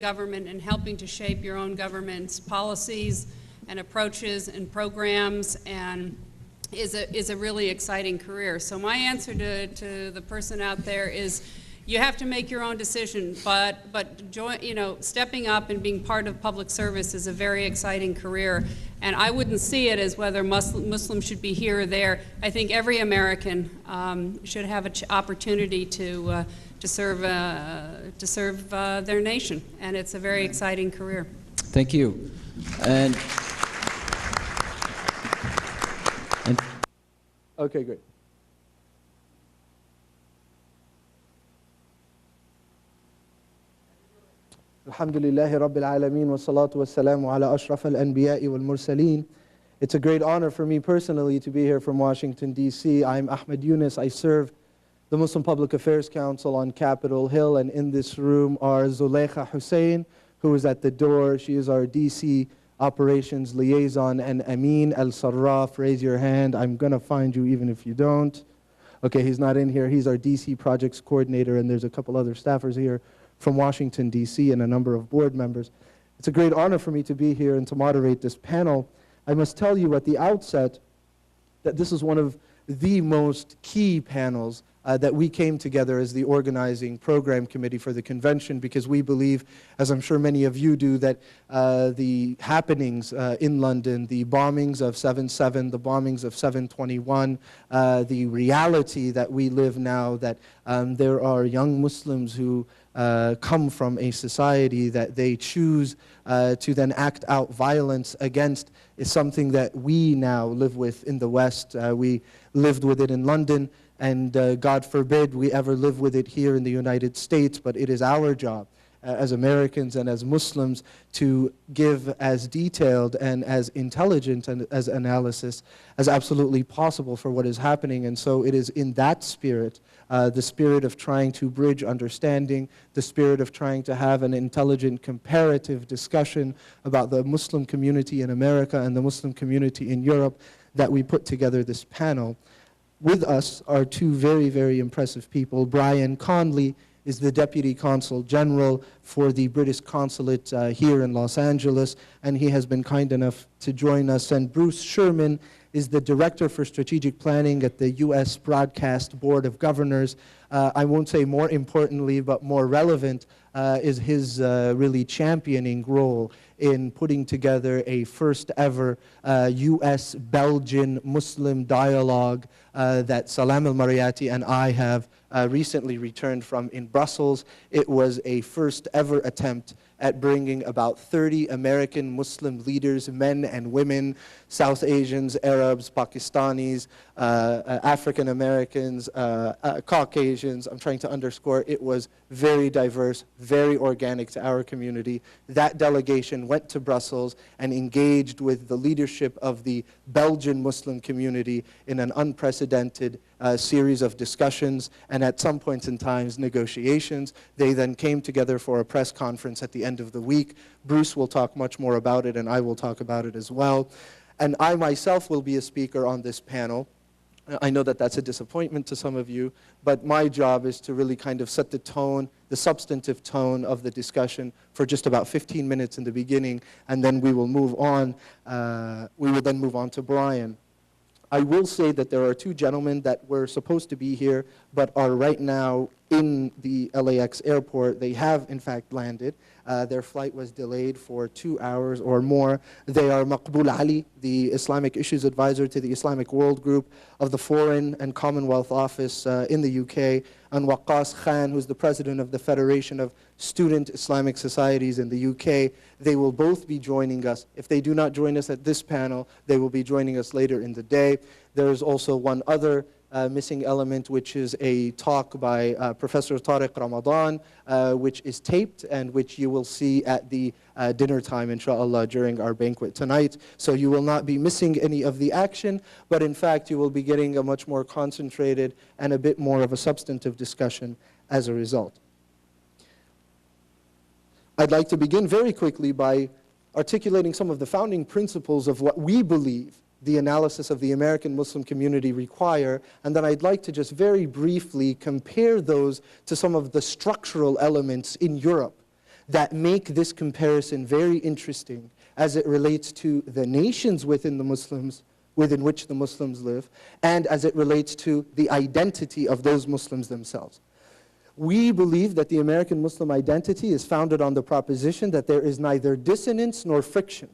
government and helping to shape your own government's policies and approaches and programs, and is a really exciting career. So my answer to the person out there is, you have to make your own decision, but stepping up and being part of public service is a very exciting career. And I wouldn't see it as whether Muslims should be here or there. I think every American should have an opportunity to serve their nation, and it's a very exciting career. Thank you. And okay, great. Alhamdulillahi Rabbil Alameen wa salatu wa salamu ala ashraf al-anbiya'i wal mursaleen. It's a great honor for me personally to be here from Washington, D.C. I'm Ahmed Younis. I serve the Muslim Public Affairs Council on Capitol Hill, and in this room are Zulekha Hussein, who is at the door. She is our D.C. Operations Liaison, and Amin Al-Sarraf. Raise your hand. I'm going to find you even if you don't. Okay, he's not in here. He's our D.C. Projects Coordinator, and there's a couple other staffers here from Washington, D.C., and a number of board members. It's a great honor for me to be here and to moderate this panel. I must tell you at the outset that this is one of the most key panels that we came together as the organizing program committee for the convention, because we believe, as I'm sure many of you do, that the happenings in London, the bombings of 7/7, the bombings of 7/21, the reality that we live now, that there are young Muslims who come from a society that they choose to then act out violence against, is something that we now live with in the West. We lived with it in London, and God forbid we ever live with it here in the United States, but it is our job as Americans and as Muslims to give as detailed and as intelligent and as analysis as absolutely possible for what is happening. And so it is in that spirit, the spirit of trying to bridge understanding, the spirit of trying to have an intelligent comparative discussion about the Muslim community in America and the Muslim community in Europe, that we put together this panel. With us are two very, very impressive people. Brian Conley is the Deputy Consul General for the British Consulate here in Los Angeles, and he has been kind enough to join us. And Bruce Sherman is the Director for Strategic Planning at the U.S. Broadcast Board of Governors. I won't say more importantly, but more relevant is his really championing role in putting together a first ever U.S.-Belgian Muslim dialogue that Salam al-Mariyati and I have recently returned from in Brussels. It was a first ever attempt at bringing about 30 American Muslim leaders, men and women, South Asians, Arabs, Pakistanis, African Americans, Caucasians. I'm trying to underscore, it was very diverse, very organic to our community. That delegation went to Brussels and engaged with the leadership of the Belgian Muslim community in an unprecedented series of discussions, and at some points in time, negotiations. They then came together for a press conference at the end of the week. Bruce will talk much more about it, and I will talk about it as well. And I myself will be a speaker on this panel. I know that that's a disappointment to some of you, but my job is to really kind of set the tone, the substantive tone of the discussion for just about 15 minutes in the beginning, and then we will move on. We will then move on to Brian. I will say that there are two gentlemen that were supposed to be here, but are right now in the LAX airport. They have, in fact, landed. Their flight was delayed for 2 hours or more. They are Maqbool Ali, the Islamic Issues Advisor to the Islamic World Group of the Foreign and Commonwealth Office in the UK, and Waqas Khan, who's the President of the Federation of Student Islamic Societies in the UK. They will both be joining us. If they do not join us at this panel, they will be joining us later in the day. There is also one other missing element, which is a talk by Professor Tariq Ramadan, which is taped and which you will see at the dinner time, inshallah, during our banquet tonight. So you will not be missing any of the action, but in fact you will be getting a much more concentrated and a bit more of a substantive discussion as a result. I'd like to begin very quickly by articulating some of the founding principles of what we believe the analysis of the American Muslim community require, and then I'd like to just very briefly compare those to some of the structural elements in Europe that make this comparison very interesting as it relates to the nations within which the Muslims live, and as it relates to the identity of those Muslims themselves. We believe that the American Muslim identity is founded on the proposition that there is neither dissonance nor friction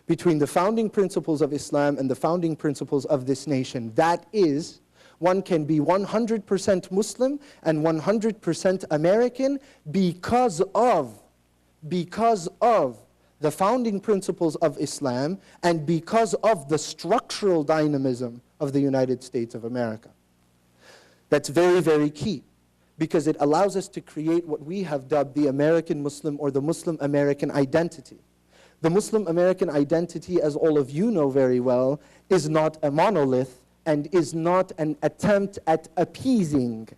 between the founding principles of Islam and the founding principles of this nation. That is, one can be 100% Muslim and 100% American because of the founding principles of Islam and because of the structural dynamism of the United States of America. That's very, very key, because it allows us to create what we have dubbed the American Muslim or the Muslim American identity. The Muslim American identity, as all of you know very well, is not a monolith and is not an attempt at appeasing,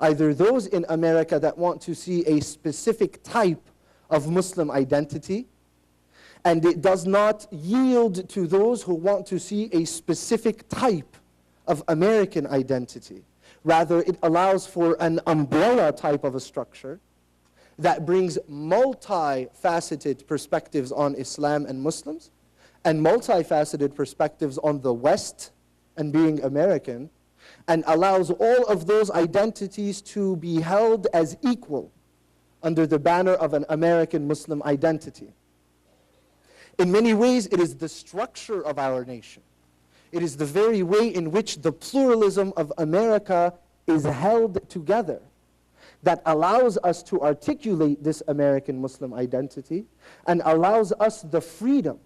either those in America that want to see a specific type of Muslim identity, and it does not yield to those who want to see a specific type of American identity. Rather, it allows for an umbrella type of a structure that brings multifaceted perspectives on Islam and Muslims, and multifaceted perspectives on the West and being American, and allows all of those identities to be held as equal under the banner of an American Muslim identity. In many ways, it is the structure of our nation. It is the very way in which the pluralism of America is held together that allows us to articulate this American Muslim identity and allows us the freedom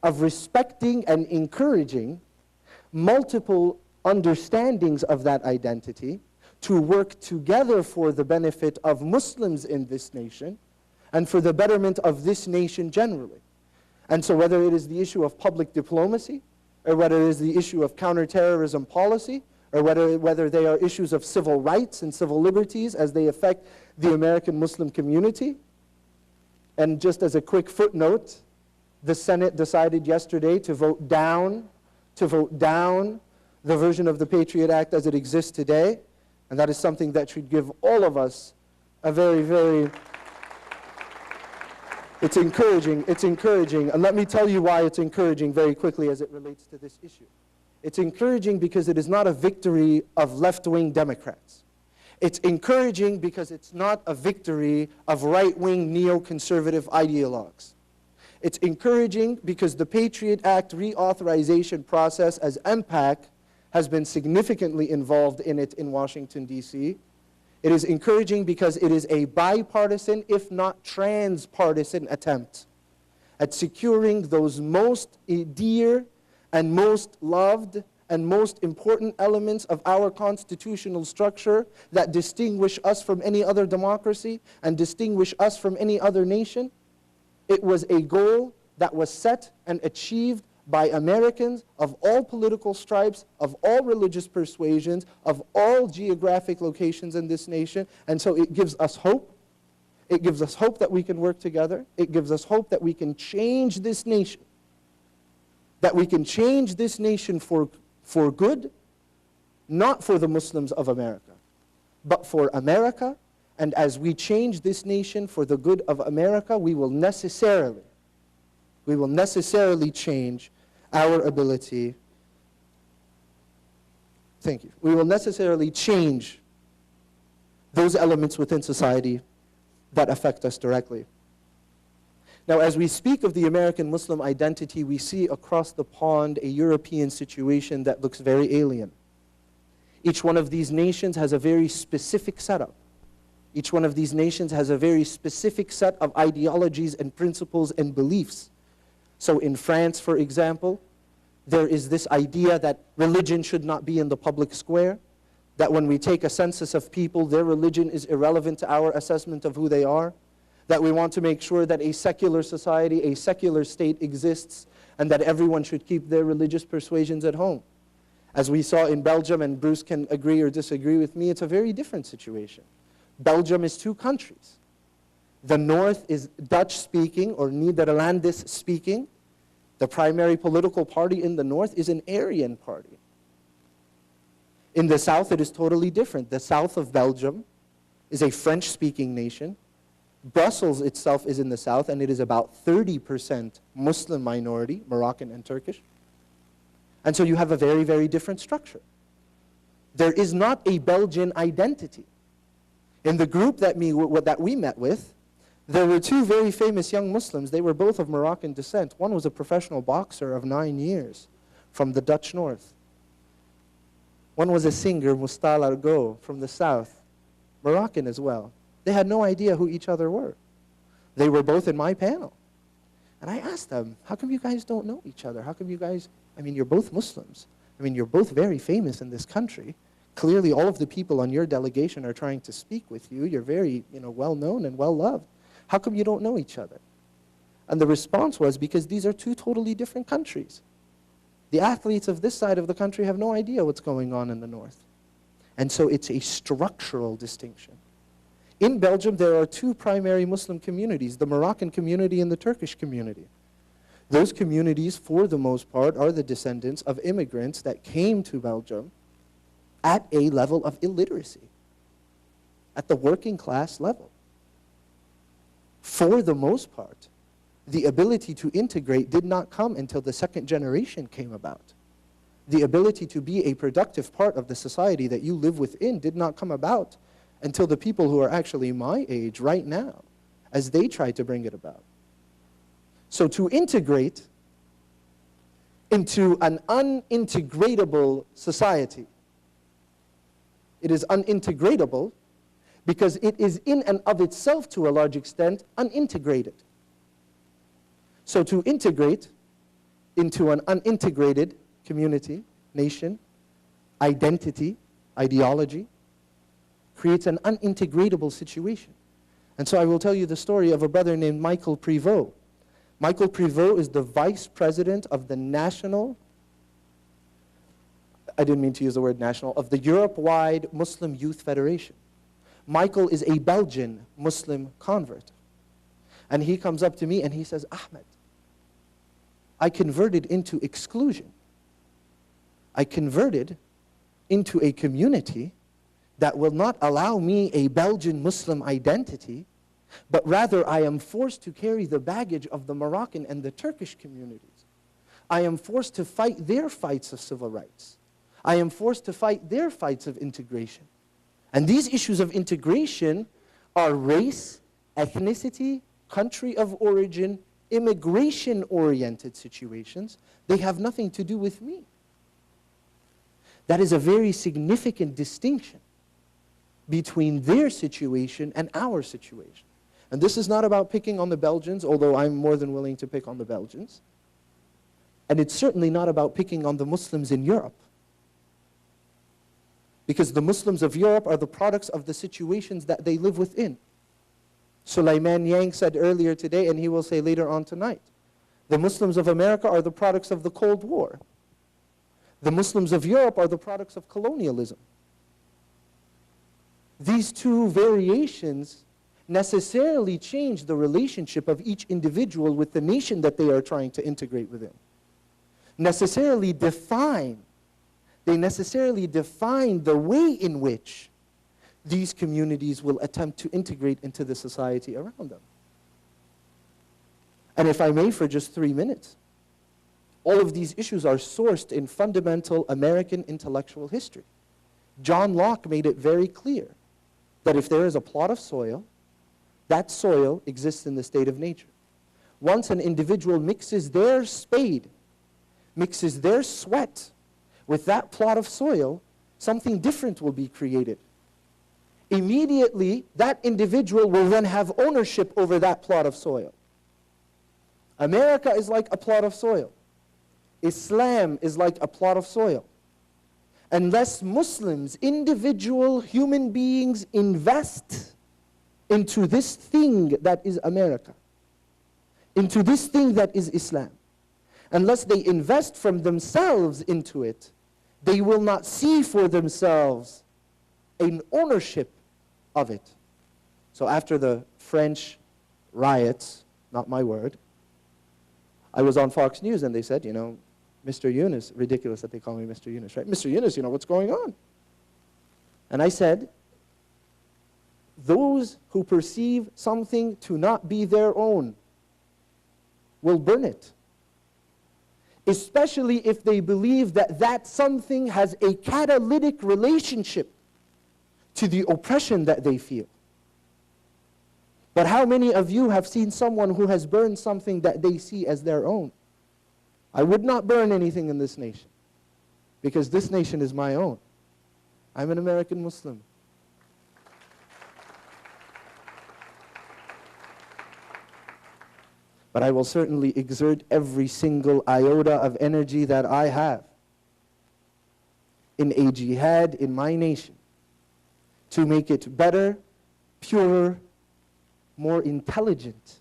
of respecting and encouraging multiple understandings of that identity to work together for the benefit of Muslims in this nation and for the betterment of this nation generally. And so whether it is the issue of public diplomacy, or whether it is the issue of counterterrorism policy, or whether they are issues of civil rights and civil liberties as they affect the American Muslim community. And just as a quick footnote, the Senate decided yesterday to vote down the version of the Patriot Act as it exists today, and that is something that should give all of us a very, it's encouraging, and let me tell you why it's encouraging very quickly as it relates to this issue. It's encouraging because it is not a victory of left-wing Democrats. It's encouraging because it's not a victory of right-wing neoconservative ideologues. It's encouraging because the Patriot Act reauthorization process, as MPAC has been significantly involved in it in Washington, D.C. It is encouraging because it is a bipartisan, if not transpartisan, attempt at securing those most dear and most loved and most important elements of our constitutional structure that distinguish us from any other democracy and distinguish us from any other nation. It was a goal that was set and achieved by Americans of all political stripes, of all religious persuasions, of all geographic locations in this nation. And so it gives us hope. It gives us hope that we can work together. It gives us hope that we can change this nation. That we can change this nation for good, not for the Muslims of America, but for America. And as we change this nation for the good of America, we will necessarily change our ability. Thank you. We will necessarily change those elements within society that affect us directly. Now, as we speak of the American Muslim identity, we see across the pond a European situation that looks very alien. Each one of these nations has a very specific setup. Each one of these nations has a very specific set of ideologies and principles and beliefs. So in France, for example, there is this idea that religion should not be in the public square, that when we take a census of people, their religion is irrelevant to our assessment of who they are, that we want to make sure that a secular society, a secular state exists, and that everyone should keep their religious persuasions at home. As we saw in Belgium, and Bruce can agree or disagree with me, it's a very different situation. Belgium is two countries. The north is Dutch-speaking or Nederlandisch-speaking. The primary political party in the north is an Aryan party. In the south, it is totally different. The south of Belgium is a French-speaking nation. Brussels itself is in the south, and it is about 30% Muslim minority, Moroccan and Turkish. And so you have a very, very different structure. There is not a Belgian identity. In the group that we met with, there were two very famous young Muslims. They were both of Moroccan descent. One was a professional boxer of 9 years from the Dutch north. One was a singer, Mustal Argo, from the south, Moroccan as well. They had no idea who each other were. They were both in my panel. And I asked them, how come you guys don't know each other? How come you guys, I mean, you're both Muslims. I mean, you're both very famous in this country. Clearly, all of the people on your delegation are trying to speak with you. You're very, well-known and well-loved. How come you don't know each other? And the response was, because these are two totally different countries. The athletes of this side of the country have no idea what's going on in the north. And so it's a structural distinction. In Belgium, there are two primary Muslim communities, the Moroccan community and the Turkish community. Those communities, for the most part, are the descendants of immigrants that came to Belgium at a level of illiteracy, at the working class level. For the most part, the ability to integrate did not come until the second generation came about. The ability to be a productive part of the society that you live within did not come about until the people who are actually my age right now, as they try to bring it about. So to integrate into an unintegratable society, it is unintegratable because it is in and of itself, to a large extent, unintegrated. So to integrate into an unintegrated community, nation, identity, ideology, creates an unintegratable situation. And so I will tell you the story of a brother named Michael Prevot. Michael Prevot is the vice president of the national, I didn't mean to use the word national, of the Europe-wide Muslim Youth Federation. Michael is a Belgian Muslim convert. And he comes up to me and he says, Ahmed, I converted into exclusion. I converted into a community that will not allow me a Belgian Muslim identity, but rather I am forced to carry the baggage of the Moroccan and the Turkish communities. I am forced to fight their fights of civil rights. I am forced to fight their fights of integration. And these issues of integration are race, ethnicity, country of origin, immigration-oriented situations. They have nothing to do with me. That is a very significant distinction between their situation and our situation. And this is not about picking on the Belgians, although I'm more than willing to pick on the Belgians. And it's certainly not about picking on the Muslims in Europe. Because the Muslims of Europe are the products of the situations that they live within. Sulaiman Yang said earlier today, and he will say later on tonight, the Muslims of America are the products of the Cold War. The Muslims of Europe are the products of colonialism. These two variations necessarily change the relationship of each individual with the nation that they are trying to integrate within. They necessarily define the way in which these communities will attempt to integrate into the society around them. And if I may, for just 3 minutes, all of these issues are sourced in fundamental American intellectual history. John Locke made it very clear that if there is a plot of soil, that soil exists in the state of nature. Once an individual mixes their spade, mixes their sweat with that plot of soil, something different will be created. Immediately, that individual will then have ownership over that plot of soil. America is like a plot of soil. Islam is like a plot of soil. Unless Muslims, individual human beings, invest into this thing that is America, into this thing that is Islam, unless they invest from themselves into it, they will not see for themselves an ownership of it. So after the French riots, not my word, I was on Fox News and they said, Mr. Younis, ridiculous that they call me Mr. Younis, right? Mr. Younis, what's going on? And I said, those who perceive something to not be their own will burn it, especially if they believe that that something has a catalytic relationship to the oppression that they feel. But how many of you have seen someone who has burned something that they see as their own? I would not burn anything in this nation, because this nation is my own. I'm an American Muslim. But I will certainly exert every single iota of energy that I have in a jihad in my nation to make it better, purer, more intelligent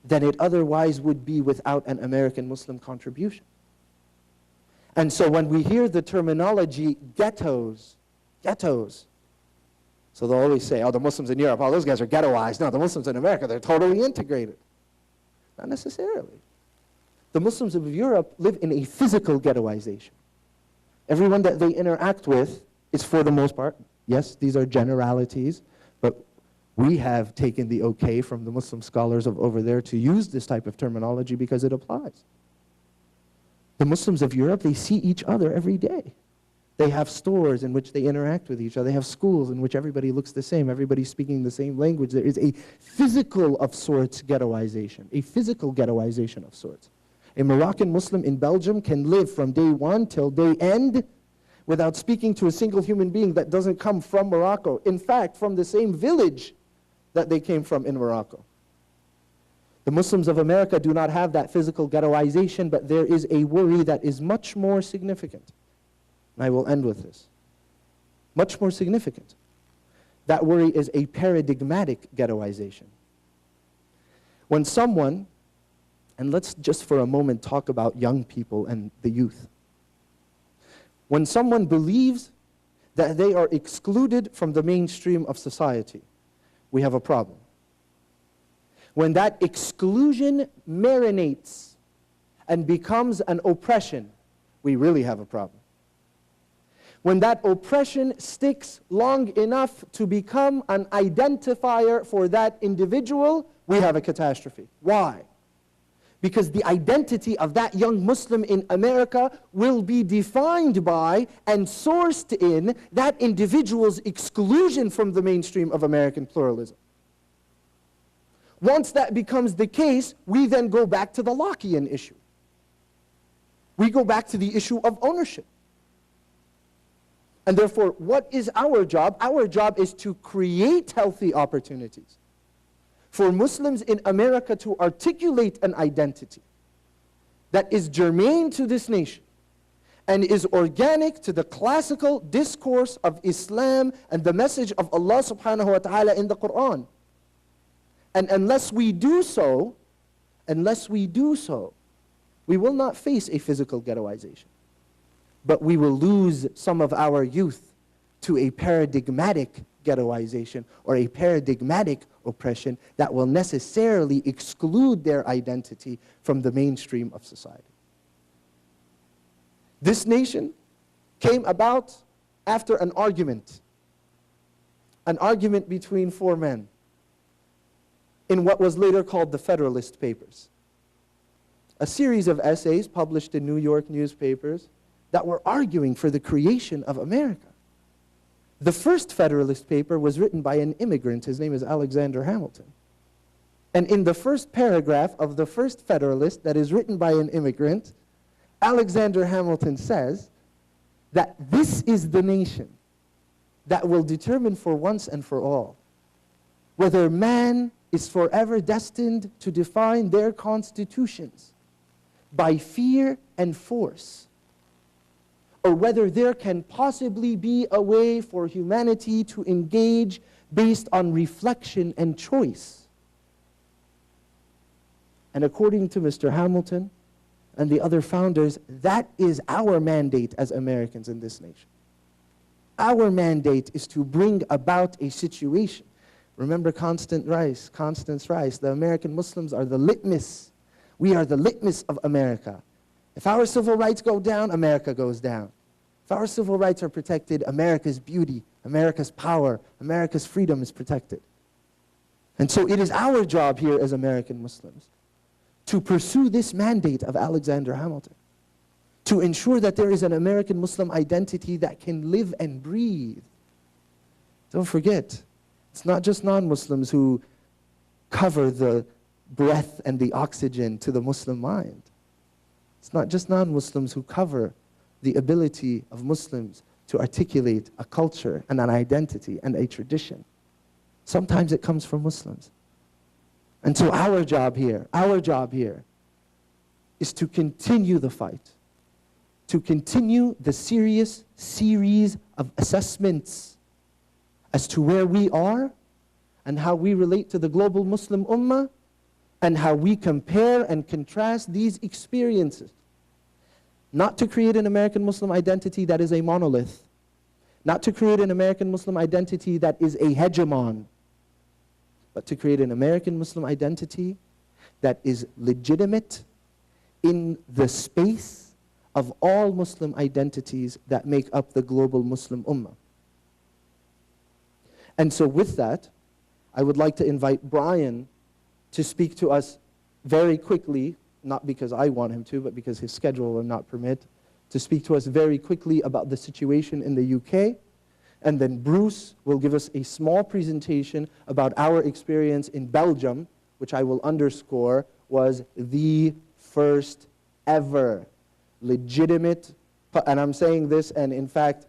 than it otherwise would be without an American Muslim contribution. And so when we hear the terminology ghettos, so they'll always say, oh, the Muslims in Europe, oh, those guys are ghettoized. No, the Muslims in America, they're totally integrated. Not necessarily. The Muslims of Europe live in a physical ghettoization. Everyone that they interact with is, for the most part, yes, these are generalities, but we have taken the okay from the Muslim scholars of over there to use this type of terminology because it applies. The Muslims of Europe, they see each other every day. They have stores in which they interact with each other. They have schools in which everybody looks the same. Everybody's speaking the same language. There is a physical of sorts ghettoization, a physical ghettoization of sorts. A Moroccan Muslim in Belgium can live from day one till day end without speaking to a single human being that doesn't come from Morocco. In fact, from the same village that they came from in Morocco. The Muslims of America do not have that physical ghettoization, but there is a worry that is much more significant. And I will end with this. Much more significant. That worry is a paradigmatic ghettoization. When someone, and let's just for a moment talk about young people and the youth. When someone believes that they are excluded from the mainstream of society, we have a problem. When that exclusion marinates and becomes an oppression, we really have a problem. When that oppression sticks long enough to become an identifier for that individual, we have a catastrophe. Why? Because the identity of that young Muslim in America will be defined by and sourced in that individual's exclusion from the mainstream of American pluralism. Once that becomes the case, we then go back to the Lockean issue. We go back to the issue of ownership. And therefore, what is our job? Our job is to create healthy opportunities for Muslims in America to articulate an identity that is germane to this nation and is organic to the classical discourse of Islam and the message of Allah subhanahu wa ta'ala in the Quran. And unless we do so, we will not face a physical ghettoization. But we will lose some of our youth to a paradigmatic ghettoization or a paradigmatic oppression that will necessarily exclude their identity from the mainstream of society. This nation came about after an argument between four men in what was later called the Federalist Papers. A series of essays published in New York newspapers that were arguing for the creation of America. The first Federalist paper was written by an immigrant. His name is Alexander Hamilton. And in the first paragraph of the first Federalist that is written by an immigrant, Alexander Hamilton says that this is the nation that will determine for once and for all whether man is forever destined to define their constitutions by fear and force, or whether there can possibly be a way for humanity to engage based on reflection and choice. And according to Mr. Hamilton and the other founders, that is our mandate as Americans in this nation. Our mandate is to bring about a situation. Remember Constance Rice, the American Muslims are the litmus. We are the litmus of America. If our civil rights go down, America goes down. If our civil rights are protected, America's beauty, America's power, America's freedom is protected. And so it is our job here as American Muslims to pursue this mandate of Alexander Hamilton, to ensure that there is an American Muslim identity that can live and breathe. Don't forget, it's not just non-Muslims who cover the breath and the oxygen to the Muslim mind. It's not just non-Muslims who cover the ability of Muslims to articulate a culture and an identity and a tradition. Sometimes it comes from Muslims. And so our job here is to continue the fight, to continue the serious series of assessments as to where we are and how we relate to the global Muslim Ummah and how we compare and contrast these experiences. Not to create an American Muslim identity that is a monolith, not to create an American Muslim identity that is a hegemon, but to create an American Muslim identity that is legitimate in the space of all Muslim identities that make up the global Muslim Ummah. And so with that, I would like to invite Brian to speak to us very quickly, not because I want him to, but because his schedule will not permit, to speak to us very quickly about the situation in the UK. And then Bruce will give us a small presentation about our experience in Belgium, which I will underscore was the first ever legitimate, and I'm saying this, and in fact,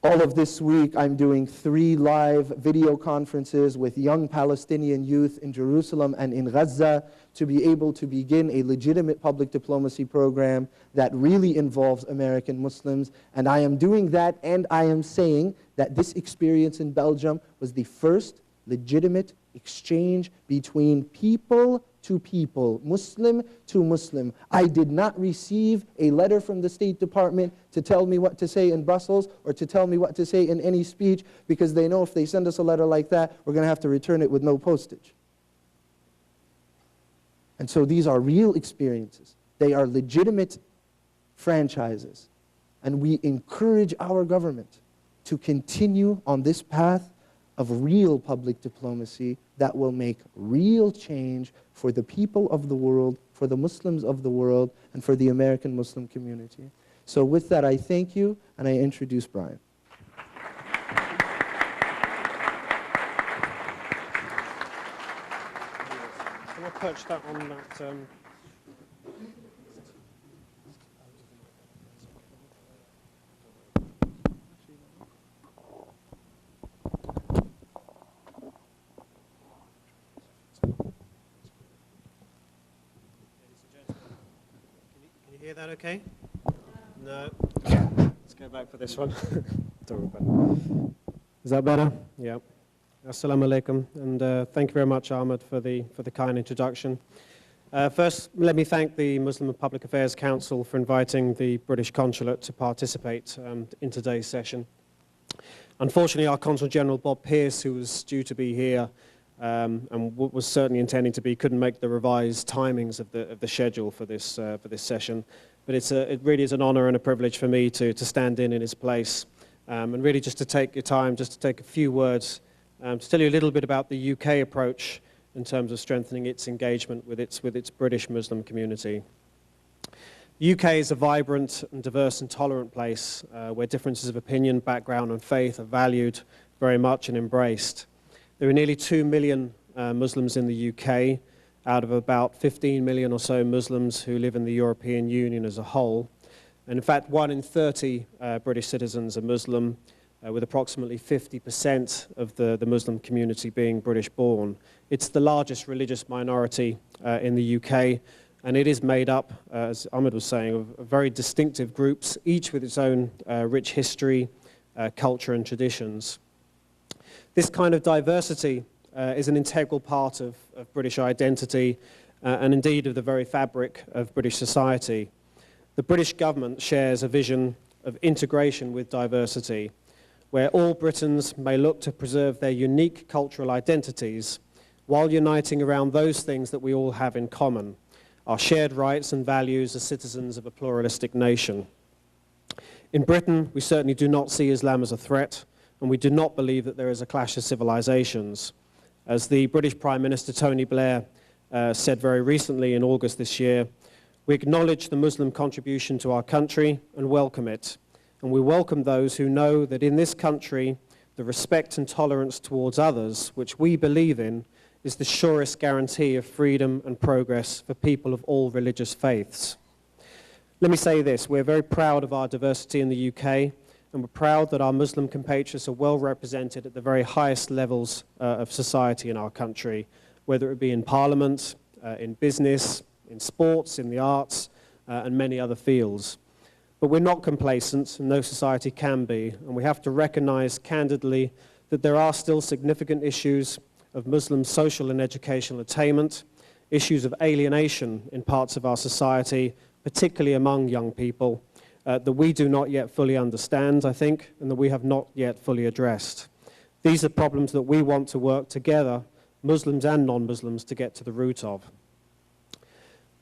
all of this week I'm doing 3 live video conferences with young Palestinian youth in Jerusalem and in Gaza to be able to begin a legitimate public diplomacy program that really involves American Muslims. And I am doing that, and I am saying that this experience in Belgium was the first legitimate exchange between people to people, Muslim to Muslim. I did not receive a letter from the State Department to tell me what to say in Brussels or to tell me what to say in any speech, because they know if they send us a letter like that, we're going to have to return it with no postage. And so these are real experiences. They are legitimate franchises. And we encourage our government to continue on this path of real public diplomacy that will make real change for the people of the world, for the Muslims of the world, and for the American Muslim community. So with that, I thank you, and I introduce Brian. Can I perch that on that? Hear that okay? No. Let's go back for this one. Is that better? Yeah. Assalamu alaikum, and thank you very much, Ahmed, for the kind introduction. First, let me thank the Muslim and Public Affairs Council for inviting the British Consulate to participate in today's session. Unfortunately, our Consul General Bob Pearce, who was due to be here and was certainly intending to be, couldn't make the revised timings of the schedule for this session. But it really is an honor and a privilege for me to stand in his place, and really just to take your time, just to take a few words to tell you a little bit about the UK approach in terms of strengthening its engagement with its British Muslim community. The UK is a vibrant and diverse and tolerant place where differences of opinion, background and faith are valued very much and embraced. There are nearly 2 million Muslims in the UK, out of about 15 million or so Muslims who live in the European Union as a whole. And in fact, 1 in 30 British citizens are Muslim, with approximately 50% of the Muslim community being British-born. It's the largest religious minority in the UK, and it is made up, as Ahmed was saying, of very distinctive groups, each with its own rich history, culture and traditions. This kind of diversity is an integral part of British identity and indeed of the very fabric of British society. The British government shares a vision of integration with diversity, where all Britons may look to preserve their unique cultural identities while uniting around those things that we all have in common, our shared rights and values as citizens of a pluralistic nation. In Britain, we certainly do not see Islam as a threat, and we do not believe that there is a clash of civilizations. As the British Prime Minister Tony Blair said very recently in August this year, we acknowledge the Muslim contribution to our country and welcome it. And we welcome those who know that in this country, the respect and tolerance towards others, which we believe in, is the surest guarantee of freedom and progress for people of all religious faiths. Let me say this, we're very proud of our diversity in the UK, and we're proud that our Muslim compatriots are well represented at the very highest levels of society in our country, whether it be in Parliament, in business, in sports, in the arts, and many other fields. But we're not complacent, and no society can be, and we have to recognize candidly that there are still significant issues of Muslim social and educational attainment, issues of alienation in parts of our society, particularly among young people, that we do not yet fully understand, I think, and that we have not yet fully addressed. These are problems that we want to work together, Muslims and non-Muslims, to get to the root of.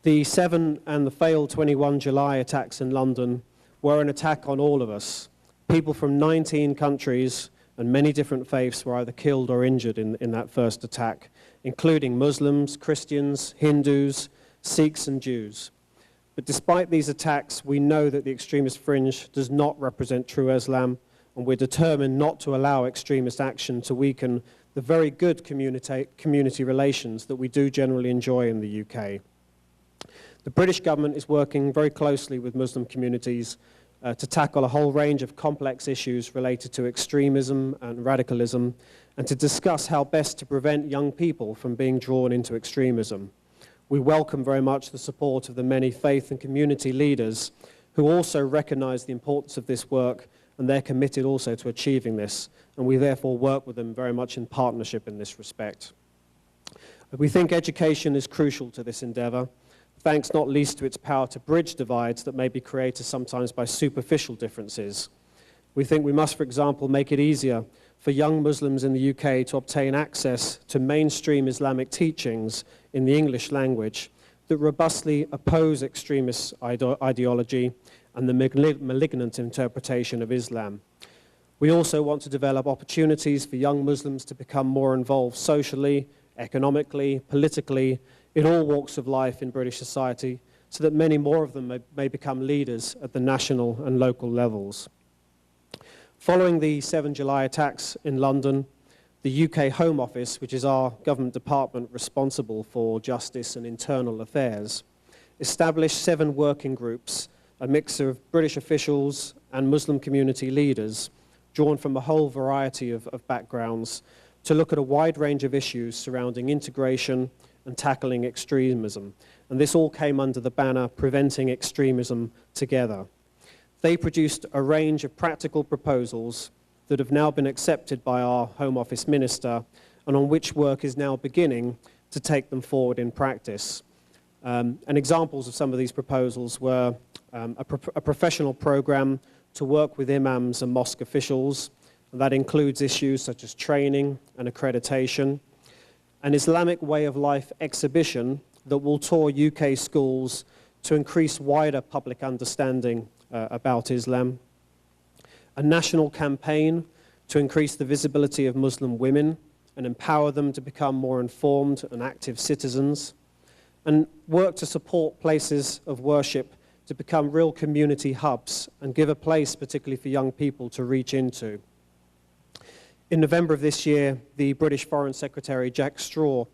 The 7 and the failed 21 July attacks in London were an attack on all of us. People from 19 countries and many different faiths were either killed or injured in that first attack, including Muslims, Christians, Hindus, Sikhs and Jews. But despite these attacks, we know that the extremist fringe does not represent true Islam, and we're determined not to allow extremist action to weaken the very good community relations that we do generally enjoy in the UK. The British government is working very closely with Muslim communities to tackle a whole range of complex issues related to extremism and radicalism, and to discuss how best to prevent young people from being drawn into extremism. We welcome very much the support of the many faith and community leaders who also recognize the importance of this work, and they're committed also to achieving this, and we therefore work with them very much in partnership in this respect. We think education is crucial to this endeavor, thanks not least to its power to bridge divides that may be created sometimes by superficial differences. We think we must, for example, make it easier for young Muslims in the UK to obtain access to mainstream Islamic teachings in the English language that robustly oppose extremist ideology and the malignant interpretation of Islam. We also want to develop opportunities for young Muslims to become more involved socially, economically, politically, in all walks of life in British society, so that many more of them may become leaders at the national and local levels. Following the 7 July attacks in London, the UK Home Office, which is our government department responsible for justice and internal affairs, established 7 working groups, a mix of British officials and Muslim community leaders, drawn from a whole variety of backgrounds, to look at a wide range of issues surrounding integration and tackling extremism. And this all came under the banner Preventing Extremism Together. They produced a range of practical proposals that have now been accepted by our Home Office Minister, and on which work is now beginning to take them forward in practice. And examples of some of these proposals were a professional program to work with imams and mosque officials, and that includes issues such as training and accreditation, an Islamic way of life exhibition that will tour UK schools to increase wider public understanding about Islam, a national campaign to increase the visibility of Muslim women and empower them to become more informed and active citizens, and work to support places of worship to become real community hubs and give a place, particularly for young people, to reach into. In November of this year, the British Foreign Secretary, Jack Straw,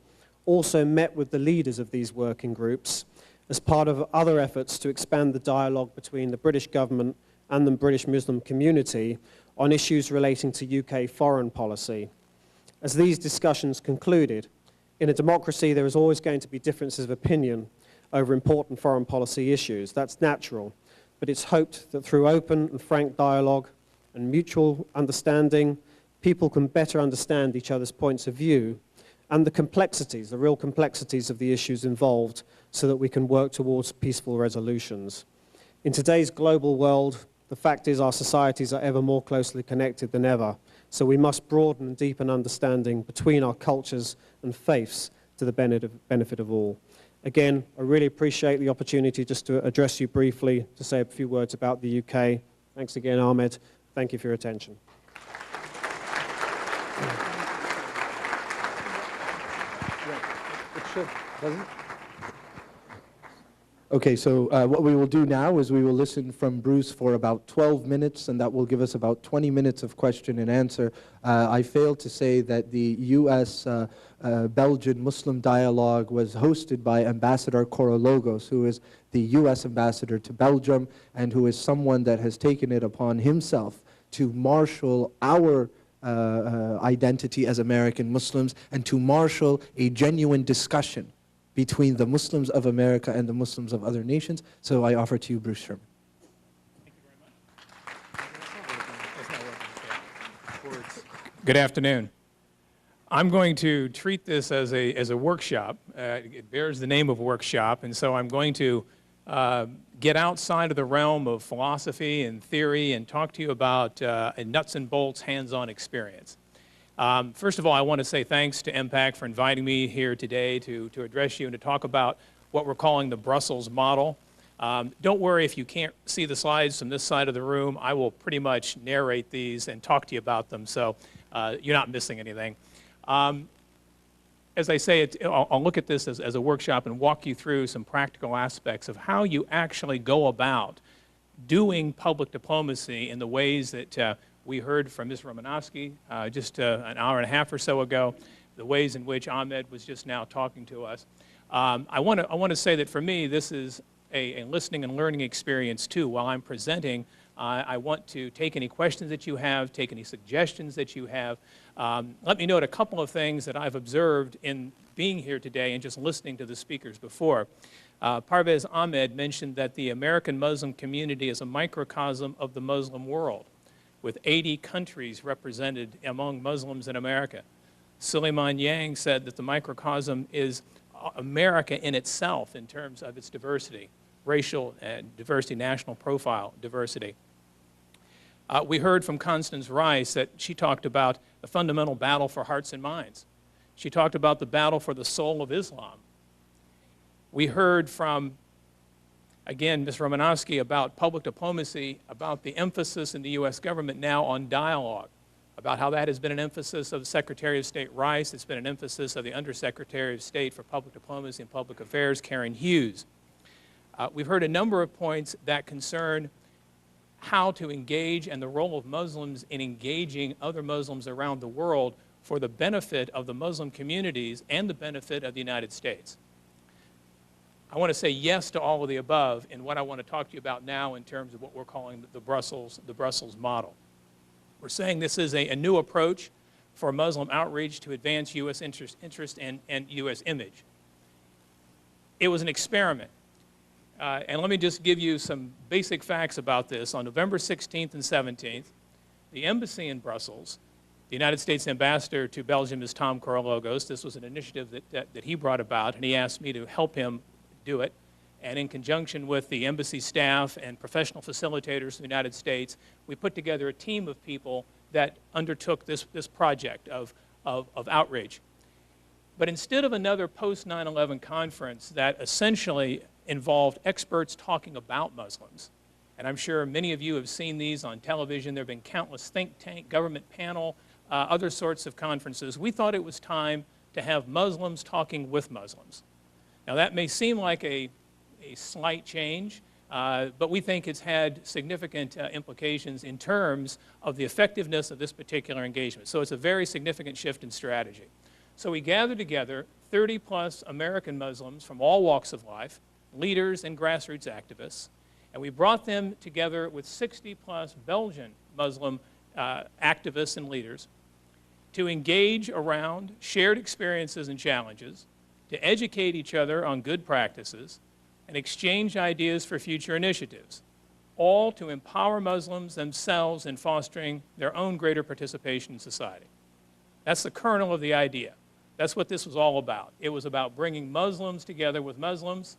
also met with the leaders of these working groups as part of other efforts to expand the dialogue between the British government and the British Muslim community on issues relating to UK foreign policy. As these discussions concluded, in a democracy there is always going to be differences of opinion over important foreign policy issues. That's natural, but it's hoped that through open and frank dialogue and mutual understanding, people can better understand each other's points of view and the complexities, the real complexities of the issues involved, so that we can work towards peaceful resolutions. In today's global world, the fact is our societies are ever more closely connected than ever, so we must broaden and deepen understanding between our cultures and faiths to the benefit of all. Again, I really appreciate the opportunity just to address you briefly, to say a few words about the UK, Thanks again, Ahmed. Thank you for your attention. It should, doesn't it? Okay, so what we will do now is we will listen from Bruce for about 12 minutes, and that will give us about 20 minutes of question and answer. I failed to say that the U.S.-Belgian Muslim dialogue was hosted by Ambassador Korologos, who is the U.S. ambassador to Belgium, and who is someone that has taken it upon himself to marshal our identity as American Muslims and to marshal a genuine discussion between the Muslims of America and the Muslims of other nations. So I offer to you Bruce Sherman. Good afternoon. I'm going to treat this as a workshop. It bears the name of workshop, and so I'm going to get outside of the realm of philosophy and theory and talk to you about a nuts and bolts hands-on experience. First of all, I want to say thanks to MPAC for inviting me here today to address you and to talk about what we're calling the Brussels model. Don't worry if you can't see the slides from this side of the room. I will pretty much narrate these and talk to you about them, so you're not missing anything. As I say, I'll look at this as a workshop and walk you through some practical aspects of how you actually go about doing public diplomacy in the ways that we heard from Ms. Romanowski just an hour and a half or so ago, the ways in which Ahmed was just now talking to us. I want to say that for me, this is a listening and learning experience too. While I'm presenting, I want to take any questions that you have, take any suggestions that you have. Let me note a couple of things that I've observed in being here today and just listening to the speakers before. Parvez Ahmed mentioned that the American Muslim community is a microcosm of the Muslim world, with 80 countries represented among Muslims in America. Suleiman Yang said that the microcosm is America in itself in terms of its diversity, racial diversity, national profile diversity. We heard from Constance Rice that she talked about the fundamental battle for hearts and minds. She talked about the battle for the soul of Islam. We heard from, again, Ms. Romanowski about public diplomacy, about the emphasis in the U.S. government now on dialogue, about how that has been an emphasis of Secretary of State Rice. It's been an emphasis of the Undersecretary of State for Public Diplomacy and Public Affairs, Karen Hughes. We've heard a number of points that concern how to engage and the role of Muslims in engaging other Muslims around the world for the benefit of the Muslim communities and the benefit of the United States. I want to say yes to all of the above in what I want to talk to you about now in terms of what we're calling the Brussels model. We're saying this is a new approach for Muslim outreach to advance U.S. interest and U.S. image. It was an experiment. And let me just give you some basic facts about this. On November 16th and 17th, the embassy in Brussels, the United States ambassador to Belgium is Tom Korologos. This was an initiative that he brought about, and he asked me to help him do it. And in conjunction with the embassy staff and professional facilitators in the United States, we put together a team of people that undertook this project of outreach. But instead of another post-9/11 conference that essentially involved experts talking about Muslims, and I'm sure many of you have seen these on television, there have been countless think tank, government panel, other sorts of conferences, we thought it was time to have Muslims talking with Muslims. Now that may seem like a slight change, but we think it's had significant implications in terms of the effectiveness of this particular engagement. So it's a very significant shift in strategy. So we gathered together 30+ American Muslims from all walks of life, leaders and grassroots activists, and we brought them together with 60+ Belgian Muslim activists and leaders to engage around shared experiences and challenges, to educate each other on good practices, and exchange ideas for future initiatives, all to empower Muslims themselves in fostering their own greater participation in society. That's the kernel of the idea. That's what this was all about. It was about bringing Muslims together with Muslims.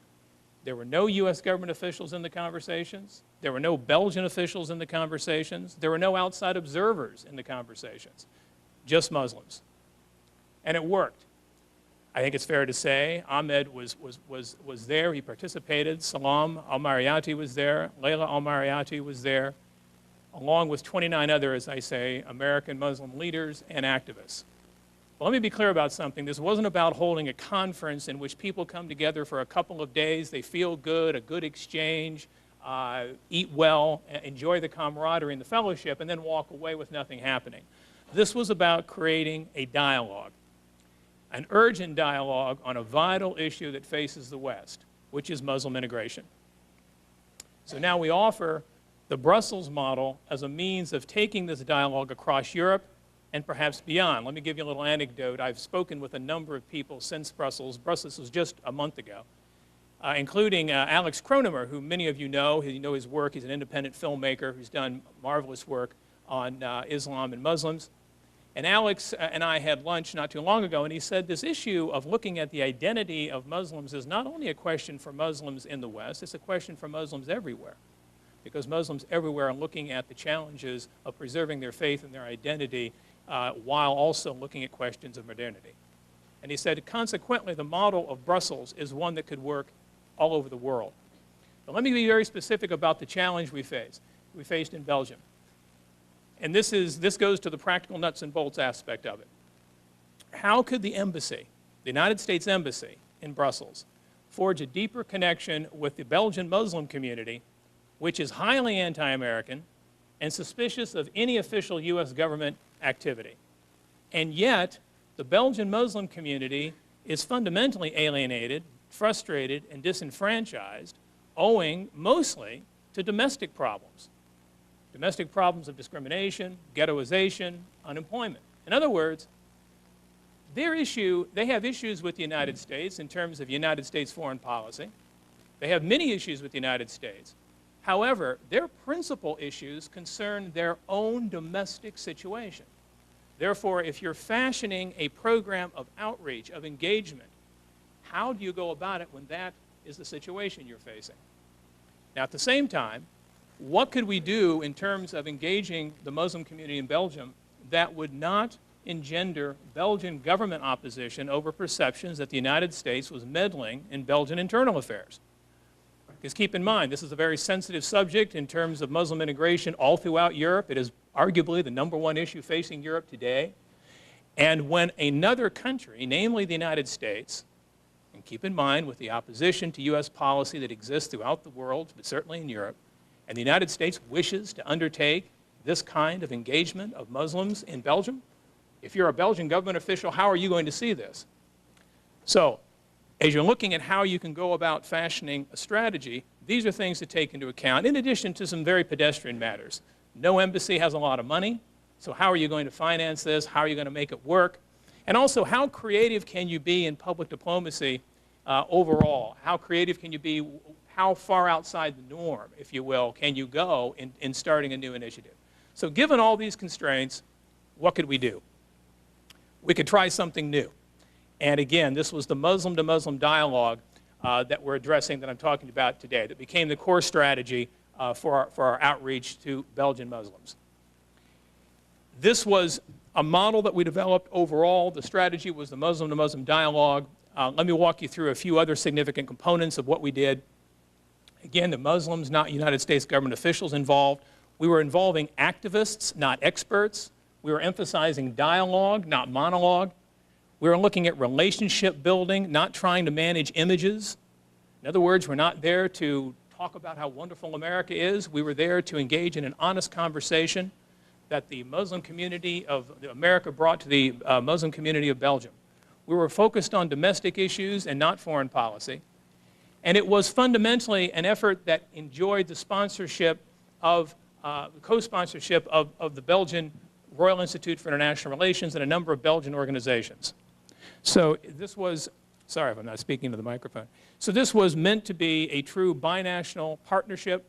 There were no U.S. government officials in the conversations. There were no Belgian officials in the conversations. There were no outside observers in the conversations, just Muslims. And it worked. I think it's fair to say Ahmed was there. He participated. Salam al-Mariyati was there. Layla al-Mariyati was there. along with 29 other, as I say, American Muslim leaders and activists. But let me be clear about something. This wasn't about holding a conference in which people come together for a couple of days, they feel good, a good exchange, eat well, enjoy the camaraderie and the fellowship, and then walk away with nothing happening. This was about creating a dialogue, an urgent dialogue on a vital issue that faces the West, which is Muslim integration. So now we offer the Brussels model as a means of taking this dialogue across Europe and perhaps beyond. Let me give you a little anecdote. I've spoken with a number of people since Brussels. Brussels was just a month ago, including Alex Kronemer, who many of you know. You know his work. He's an independent filmmaker who's done marvelous work on Islam and Muslims. And Alex and I had lunch not too long ago, and he said this issue of looking at the identity of Muslims is not only a question for Muslims in the West, it's a question for Muslims everywhere. Because Muslims everywhere are looking at the challenges of preserving their faith and their identity while also looking at questions of modernity. And he said, consequently, the model of Brussels is one that could work all over the world. But let me be very specific about the challenge we faced. We faced in Belgium. And this goes to the practical nuts and bolts aspect of it. How could the embassy, the United States Embassy in Brussels, forge a deeper connection with the Belgian Muslim community, which is highly anti-American and suspicious of any official U.S. government activity? And yet, the Belgian Muslim community is fundamentally alienated, frustrated, and disenfranchised, owing mostly to domestic problems. Domestic problems of discrimination, ghettoization, unemployment. In other words, they have issues with the United States in terms of United States foreign policy. They have many issues with the United States. However, their principal issues concern their own domestic situation. Therefore, if you're fashioning a program of outreach, of engagement, how do you go about it when that is the situation you're facing? Now, at the same time, what could we do in terms of engaging the Muslim community in Belgium that would not engender Belgian government opposition over perceptions that the United States was meddling in Belgian internal affairs? Because keep in mind, this is a very sensitive subject in terms of Muslim integration all throughout Europe. It is arguably the #1 issue facing Europe today. And when another country, namely the United States, and keep in mind with the opposition to U.S. policy that exists throughout the world, but certainly in Europe, and the United States wishes to undertake this kind of engagement of Muslims in Belgium, if you're a Belgian government official, how are you going to see this? So, as you're looking at how you can go about fashioning a strategy, these are things to take into account, in addition to some very pedestrian matters. No embassy has a lot of money, so how are you going to finance this? How are you going to make it work? And also, how creative can you be in public diplomacy overall? How creative can you be? How far outside the norm, if you will, can you go in starting a new initiative? So given all these constraints, what could we do? We could try something new. And again, this was the Muslim-to-Muslim dialogue that we're addressing, that I'm talking about today, that became the core strategy for our outreach to Belgian Muslims. This was a model that we developed overall. The strategy was the Muslim-to-Muslim dialogue. Let me walk you through a few other significant components of what we did. Again, the Muslims, not United States government officials involved. We were involving activists, not experts. We were emphasizing dialogue, not monologue. We were looking at relationship building, not trying to manage images. In other words, we're not there to talk about how wonderful America is. We were there to engage in an honest conversation that the Muslim community of America brought to the Muslim community of Belgium. We were focused on domestic issues and not foreign policy. And it was fundamentally an effort that enjoyed the sponsorship of, co-sponsorship of the Belgian Royal Institute for International Relations and a number of Belgian organizations. So this was, sorry if I'm not speaking to the microphone. So this was meant to be a true binational partnership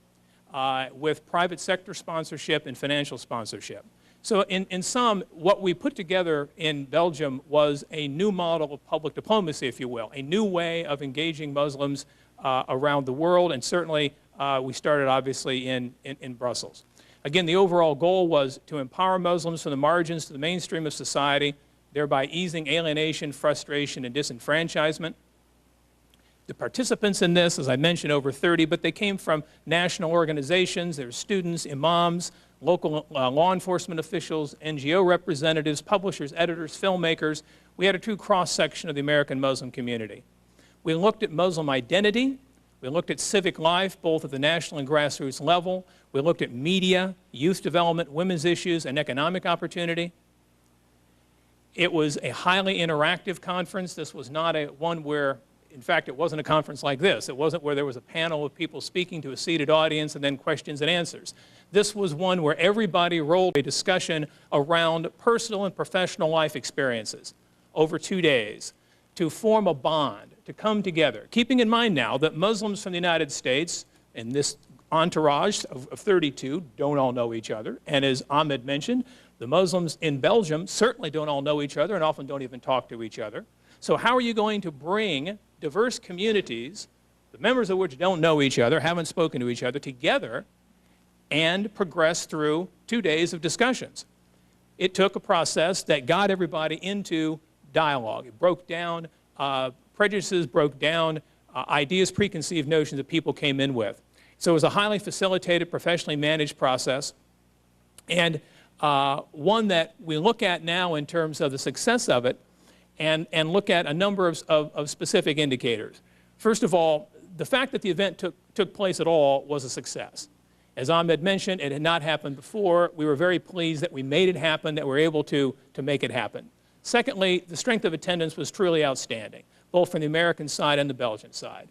with private sector sponsorship and financial sponsorship. So in sum, what we put together in Belgium was a new model of public diplomacy, if you will, a new way of engaging Muslims around the world, and certainly we started obviously in Brussels. Again, the overall goal was to empower Muslims from the margins to the mainstream of society, thereby easing alienation, frustration, and disenfranchisement. The participants in this, as I mentioned, over 30, but they came from national organizations. There were students, imams, local law enforcement officials, NGO representatives, publishers, editors, filmmakers. We had a true cross-section of the American Muslim community. We looked at Muslim identity. We looked at civic life, both at the national and grassroots level. We looked at media, youth development, women's issues, and economic opportunity. It was a highly interactive conference. This was not one where, in fact, it wasn't a conference like this. It wasn't where there was a panel of people speaking to a seated audience and then questions and answers. This was one where everybody rolled a discussion around personal and professional life experiences over 2 days to form a bond, to come together. Keeping in mind now that Muslims from the United States, in this entourage of 32, don't all know each other. And as Ahmed mentioned, the Muslims in Belgium certainly don't all know each other and often don't even talk to each other. So how are you going to bring diverse communities, the members of which don't know each other, haven't spoken to each other, together and progress through 2 days of discussions? It took a process that got everybody into dialogue. It broke down prejudices, broke down ideas, preconceived notions that people came in with. So it was a highly facilitated, professionally managed process, and one that we look at now in terms of the success of it and look at a number of specific indicators. First of all, the fact that the event took place at all was a success. As Ahmed mentioned, it had not happened before. We were very pleased that we made it happen, that we were able to make it happen. Secondly, the strength of attendance was truly outstanding, both from the American side and the Belgian side.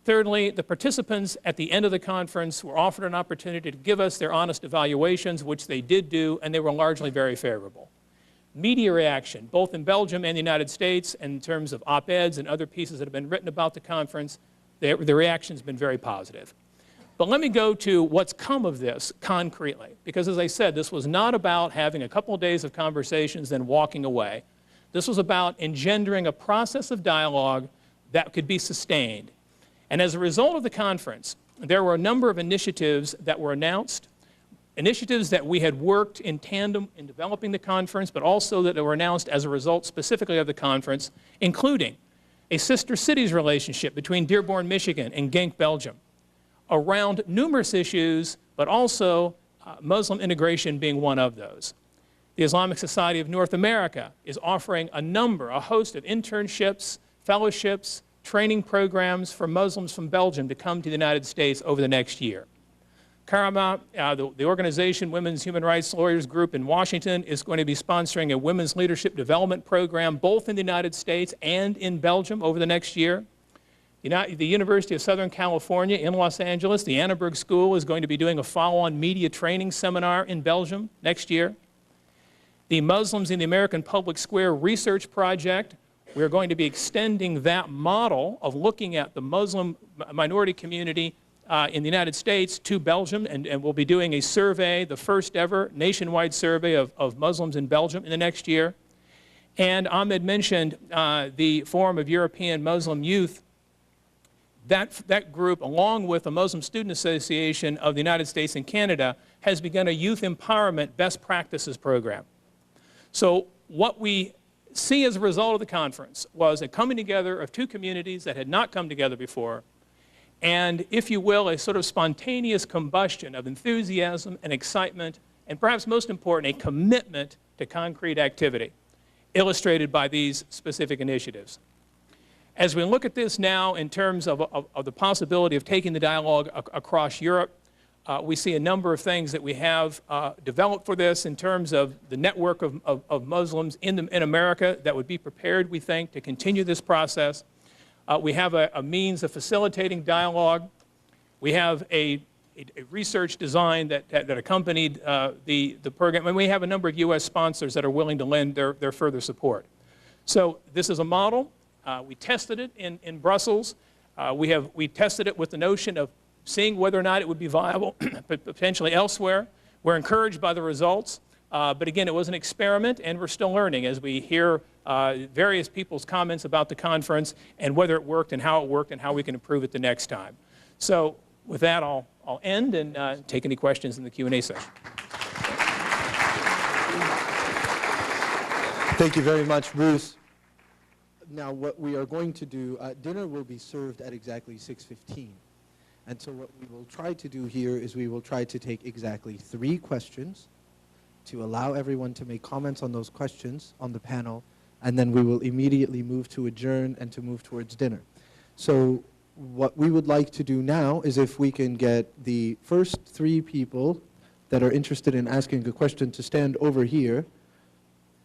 Thirdly, the participants at the end of the conference were offered an opportunity to give us their honest evaluations, which they did do, and they were largely very favorable. Media reaction, both in Belgium and the United States, in terms of op-eds and other pieces that have been written about the conference, the reaction has been very positive. But let me go to what's come of this concretely, because as I said, this was not about having a couple of days of conversations then walking away. This was about engendering a process of dialogue that could be sustained. And as a result of the conference, there were a number of initiatives that were announced, initiatives that we had worked in tandem in developing the conference, but also that were announced as a result specifically of the conference, including a sister cities relationship between Dearborn, Michigan and Genk, Belgium, around numerous issues, but also Muslim integration being one of those. The Islamic Society of North America is offering a host of internships, fellowships, training programs for Muslims from Belgium to come to the United States over the next year. Karama, the organization Women's Human Rights Lawyers Group in Washington, is going to be sponsoring a women's leadership development program both in the United States and in Belgium over the next year. The University of Southern California in Los Angeles, the Annenberg School, is going to be doing a follow-on media training seminar in Belgium next year. The Muslims in the American Public Square Research Project, we're going to be extending that model of looking at the Muslim minority community in the United States to Belgium, and we'll be doing a survey, the first ever nationwide survey of Muslims in Belgium in the next year. And Ahmed mentioned the Forum of European Muslim Youth. That group, along with the Muslim Student Association of the United States and Canada, has begun a youth empowerment best practices program. So what we see as a result of the conference was a coming together of two communities that had not come together before, and, if you will, a sort of spontaneous combustion of enthusiasm and excitement, and perhaps most important, a commitment to concrete activity, illustrated by these specific initiatives. As we look at this now in terms of the possibility of taking the dialogue across Europe, we see a number of things that we have developed for this in terms of the network of Muslims in America that would be prepared, we think, to continue this process. We have a means of facilitating dialogue. We have a research design that accompanied the program, and we have a number of U.S. sponsors that are willing to lend their further support. So this is a model. We tested it in Brussels. We tested it with the notion of seeing whether or not it would be viable potentially elsewhere. We're encouraged by the results, but again, it was an experiment, and we're still learning as we hear various people's comments about the conference and whether it worked and how we can improve it the next time. So with that, I'll end and take any questions in the Q&A session. Thank you very much, Bruce. Now, what we are going to do, dinner will be served at exactly 6:15. And so what we will try to do here is we will try to take exactly 3 questions to allow everyone to make comments on those questions on the panel, and then we will immediately move to adjourn and to move towards dinner. So what we would like to do now is if we can get the first 3 people that are interested in asking a question to stand over here,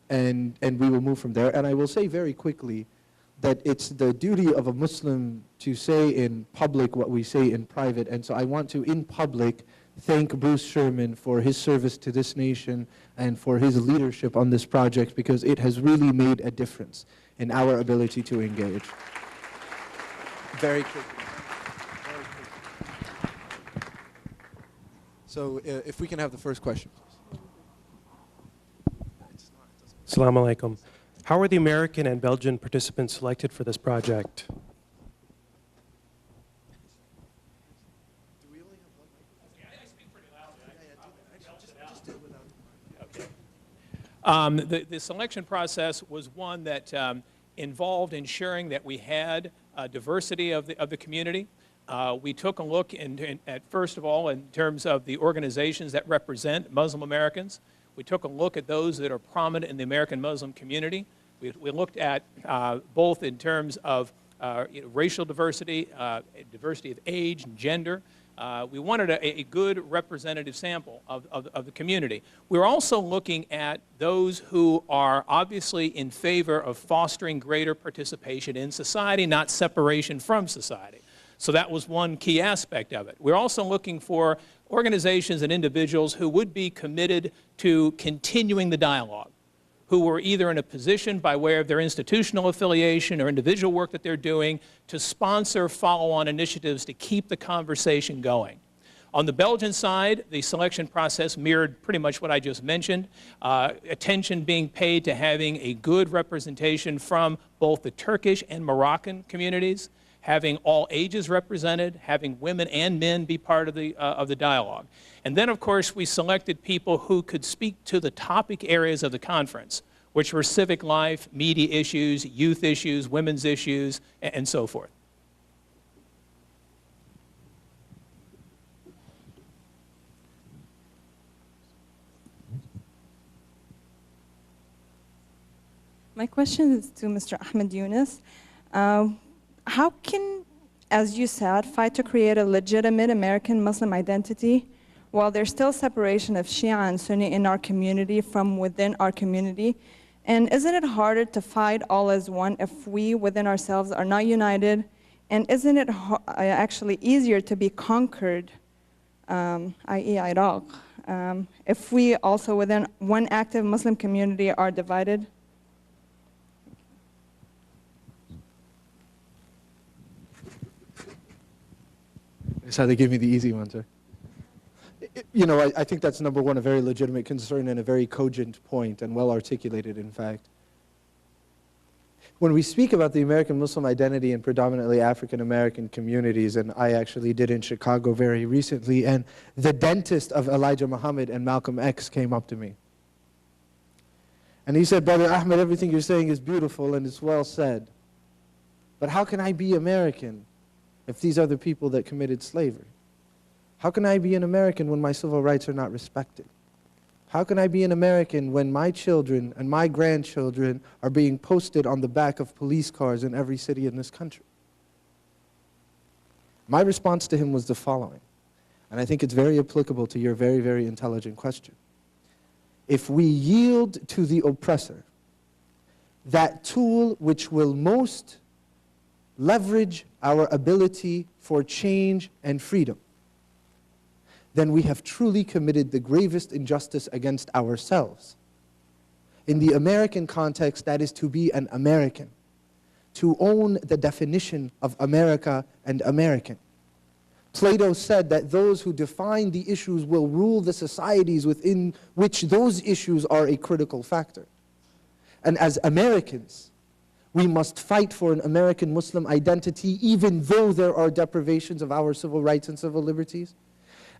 and we will move from there. And I will say very quickly that it's the duty of a Muslim to say in public what we say in private. And so I want to, in public, thank Bruce Sherman for his service to this nation and for his leadership on this project, because it has really made a difference in our ability to engage. Very quickly. So if we can have the first question, please. Assalamu alaikum. How are the American and Belgian participants selected for this project? The selection process was one that involved ensuring that we had diversity of the community. We took a look at, first of all, in terms of the organizations that represent Muslim Americans. We took a look at those that are prominent in the American Muslim community. We looked at both in terms of racial diversity, diversity of age and gender. We wanted a good representative sample of the community. We're also looking at those who are obviously in favor of fostering greater participation in society, not separation from society. So that was one key aspect of it. We're also looking for organizations and individuals who would be committed to continuing the dialogue, who were either in a position by way of their institutional affiliation or individual work that they're doing to sponsor follow-on initiatives to keep the conversation going. On the Belgian side, the selection process mirrored pretty much what I just mentioned, attention being paid to having a good representation from both the Turkish and Moroccan communities, having all ages represented, having women and men be part of the dialogue. And then, of course, we selected people who could speak to the topic areas of the conference, which were civic life, media issues, youth issues, women's issues, and so forth. My question is to Mr. Ahmed Younis. How can, as you said, fight to create a legitimate American Muslim identity while there's still separation of Shia and Sunni in our community from within our community? And isn't it harder to fight all as one if we within ourselves are not united? And isn't it actually easier to be conquered, i.e. Iraq, if we also within one active Muslim community are divided? That's how they give me the easy one, sir. You know, I think that's number one, a very legitimate concern and a very cogent point, and well articulated, in fact. When we speak about the American Muslim identity in predominantly African American communities, and I actually did in Chicago very recently, and the dentist of Elijah Muhammad and Malcolm X came up to me. And he said, "Brother Ahmed, everything you're saying is beautiful and it's well said. But how can I be American if these are the people that committed slavery? How can I be an American when my civil rights are not respected? How can I be an American when my children and my grandchildren are being posted on the back of police cars in every city in this country?" My response to him was the following, and I think it's very applicable to your very, very intelligent question. If we yield to the oppressor, that tool which will most leverage our ability for change and freedom, then we have truly committed the gravest injustice against ourselves. In the American context, that is to be an American, to own the definition of America and American. Plato said that those who define the issues will rule the societies within which those issues are a critical factor. And as Americans, we must fight for an American Muslim identity even though there are deprivations of our civil rights and civil liberties.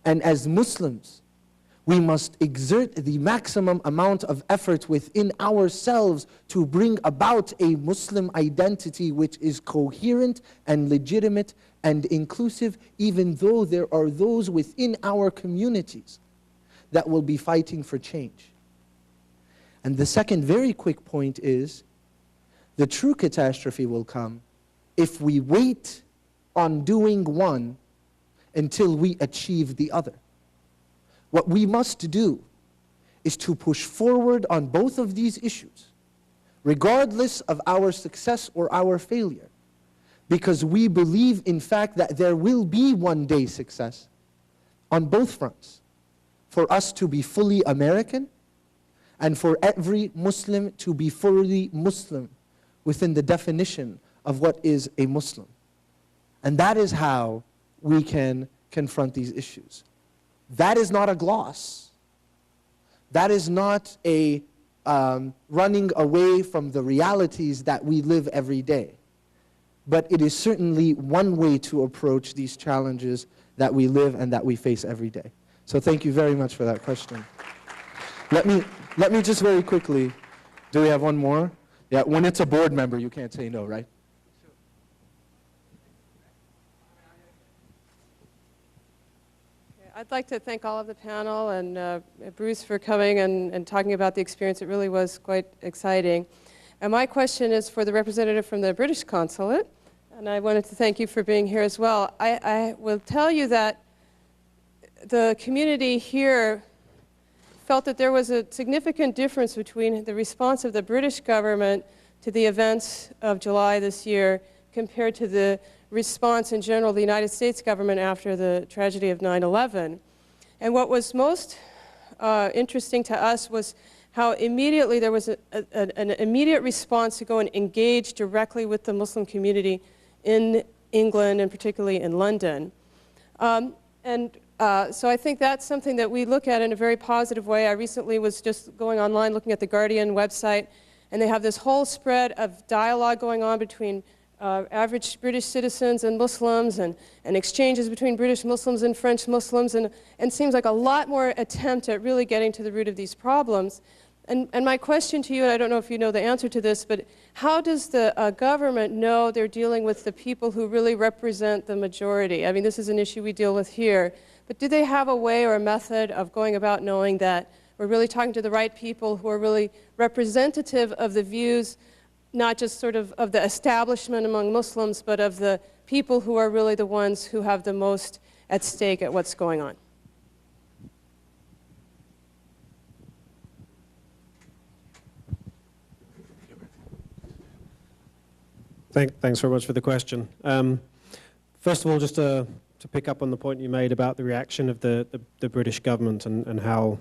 And as Muslims, We must exert the maximum amount of effort within ourselves to bring about a Muslim identity which is coherent and legitimate and inclusive, even though there are those within our communities that will be fighting for change. And the second very quick point is, the true catastrophe will come if we wait on doing one until we achieve the other. What we must do is to push forward on both of these issues, regardless of our success or our failure, because we believe, in fact, that there will be one day success on both fronts, for us to be fully American and for every Muslim to be fully Muslim within the definition of what is a Muslim. And that is how we can confront these issues. That is not a gloss. That is not a running away from the realities that we live every day. But it is certainly one way to approach these challenges that we live and that we face every day. So thank you very much for that question. Let me just very quickly, do we have one more? Yeah, when it's a board member, you can't say no, right? I'd like to thank all of the panel and Bruce for coming and talking about the experience. It really was quite exciting. And my question is for the representative from the British Consulate, and I wanted to thank you for being here as well. I will tell you that the community here felt that there was a significant difference between the response of the British government to the events of July this year compared to the response in general of the United States government after the tragedy of 9/11. And what was most interesting to us was how immediately there was an immediate response to go and engage directly with the Muslim community in England and particularly in London. So I think that's something that we look at in a very positive way. I recently was just going online looking at the Guardian website, and they have this whole spread of dialogue going on between average British citizens and Muslims, and exchanges between British Muslims and French Muslims, and seems like a lot more attempt at really getting to the root of these problems. And my question to you, and I don't know if you know the answer to this, but how does the government know they're dealing with the people who really represent the majority? I mean, this is an issue we deal with here, but do they have a way or a method of going about knowing that we're really talking to the right people who are really representative of the views, not just sort of the establishment among Muslims, but of the people who are really the ones who have the most at stake at what's going on? Thanks very much for the question. First of all, just to pick up on the point you made about the reaction of the British government and how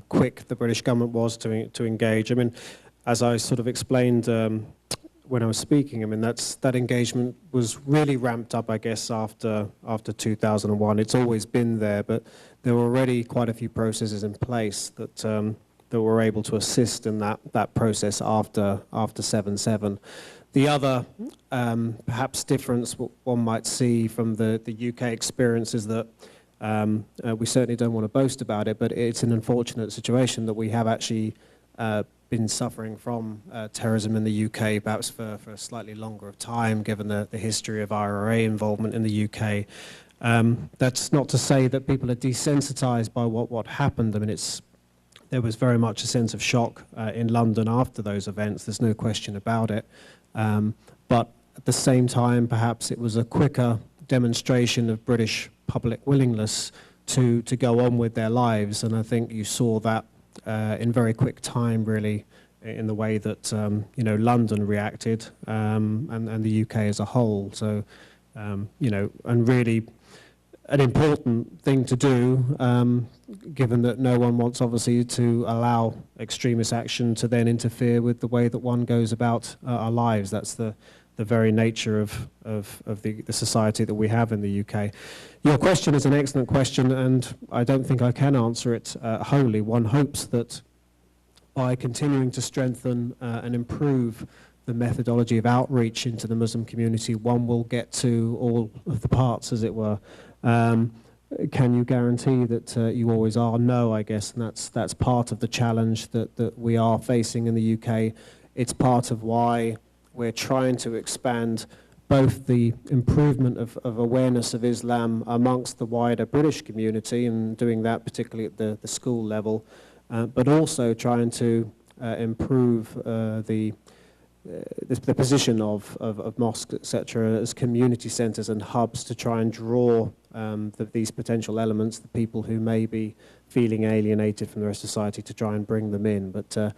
quick the British government was to engage. I mean, as I sort of explained when I was speaking, I mean, that engagement was really ramped up, I guess, after 2001. It's always been there, but there were already quite a few processes in place that were able to assist in that process after 7/7. The other perhaps difference one might see from the UK experience is that we certainly don't want to boast about it, but it's an unfortunate situation that we have actually been suffering from terrorism in the UK, perhaps for a slightly longer of time, given the history of IRA involvement in the UK. That's not to say that people are desensitized by what happened. I mean, there was very much a sense of shock in London after those events. There's no question about it. But at the same time, perhaps it was a quicker demonstration of British public willingness to go on with their lives. And I think you saw that in very quick time, really, in the way that London reacted and the UK as a whole. So, and really an important thing to do, given that no one wants, obviously, to allow extremist action to then interfere with the way that one goes about our lives. That's the very nature of the society that we have in the UK. Your question is an excellent question, and I don't think I can answer it wholly. One hopes that by continuing to strengthen and improve the methodology of outreach into the Muslim community, one will get to all of the parts, as it were. can you guarantee that you always are? No, I guess, and that's part of the challenge that we are facing in the UK. It's part of why we're trying to expand both the improvement of awareness of Islam amongst the wider British community, and doing that particularly at the school level, but also trying to improve the position of mosques, etc., as community centres and hubs to try and draw these potential elements, the people who may be feeling alienated from the rest of society, to try and bring them in. But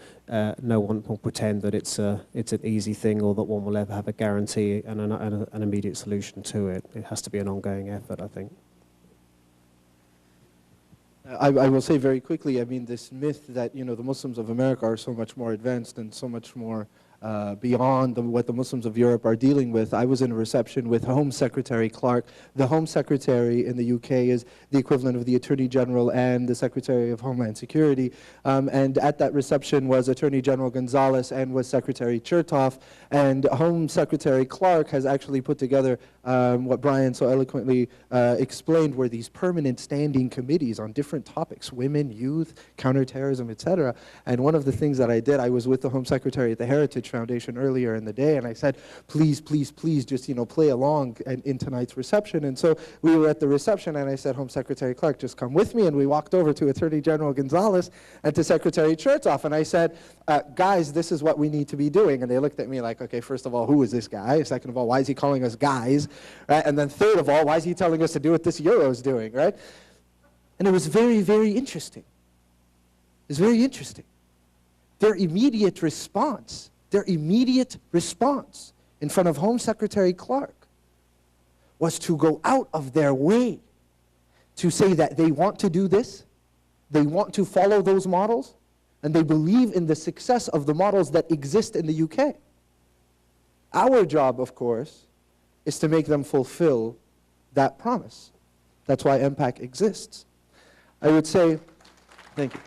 no one will pretend that it's an easy thing, or that one will ever have a guarantee and an immediate solution to it. It has to be an ongoing effort, I think. I will say very quickly, I mean, this myth that, you know, the Muslims of America are so much more advanced and so much more beyond what the Muslims of Europe are dealing with. I was in a reception with Home Secretary Clark. The Home Secretary in the UK is the equivalent of the Attorney General and the Secretary of Homeland Security. And at that reception was Attorney General Gonzalez and was Secretary Chertoff. And Home Secretary Clark has actually put together what Brian so eloquently explained, were these permanent standing committees on different topics: women, youth, counterterrorism, etc. And one of the things that I did, I was with the Home Secretary at the Heritage Foundation earlier in the day, and I said, please, please, please, just, you know, play along in tonight's reception. And so we were at the reception, and I said, Home Secretary Clark, just come with me. And we walked over to Attorney General Gonzalez and to Secretary Chertoff, and I said, guys, this is what we need to be doing. And they looked at me like, okay, first of all, who is this guy? Second of all, why is he calling us guys? Right? And then third of all, why is he telling us to do what this Euro is doing, right? And it was very, very interesting. It was very interesting. Their immediate response in front of Home Secretary Clark was to go out of their way to say that they want to do this, they want to follow those models, and they believe in the success of the models that exist in the UK. Our job, of course, is to make them fulfill that promise. That's why MPAC exists. I would say, thank you.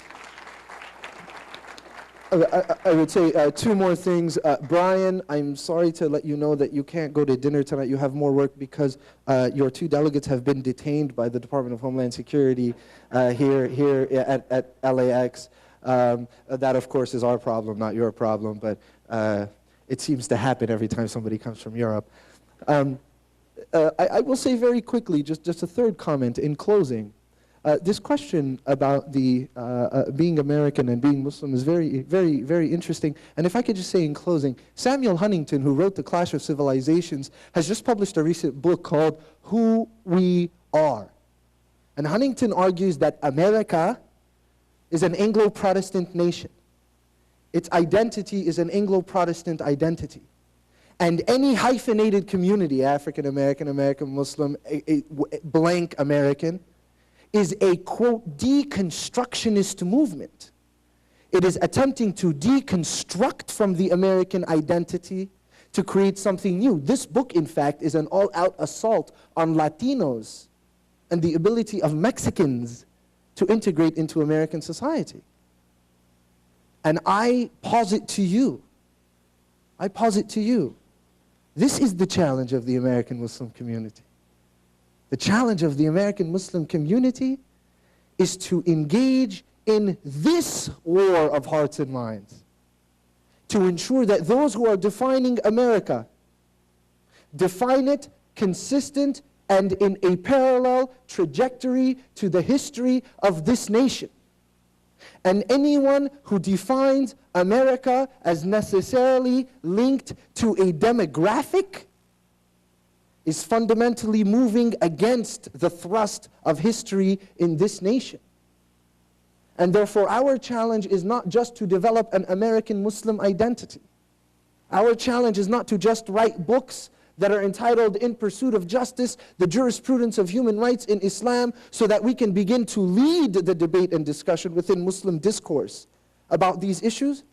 I would say two more things. Brian, I'm sorry to let you know that you can't go to dinner tonight. You have more work because your two delegates have been detained by the Department of Homeland Security here at LAX. That, of course, is our problem, not your problem, but it seems to happen every time somebody comes from Europe. I will say very quickly, just a third comment in closing. This question about the being American and being Muslim is very, very, very interesting. And if I could just say in closing, Samuel Huntington, who wrote The Clash of Civilizations, has just published a recent book called Who We Are. And Huntington argues that America is an Anglo-Protestant nation. Its identity is an Anglo-Protestant identity. And any hyphenated community, African American, American Muslim, blank American, is a, quote, deconstructionist movement. It is attempting to deconstruct from the American identity to create something new. This book, in fact, is an all-out assault on Latinos and the ability of Mexicans to integrate into American society. And I posit to you, this is the challenge of the American Muslim community. The challenge of the American Muslim community is to engage in this war of hearts and minds, to ensure that those who are defining America define it consistent and in a parallel trajectory to the history of this nation. And anyone who defines America as necessarily linked to a demographic is fundamentally moving against the thrust of history in this nation. And therefore, our challenge is not just to develop an American Muslim identity. Our challenge is not to just write books that are entitled In Pursuit of Justice, the Jurisprudence of Human Rights in Islam, so that we can begin to lead the debate and discussion within Muslim discourse about these issues.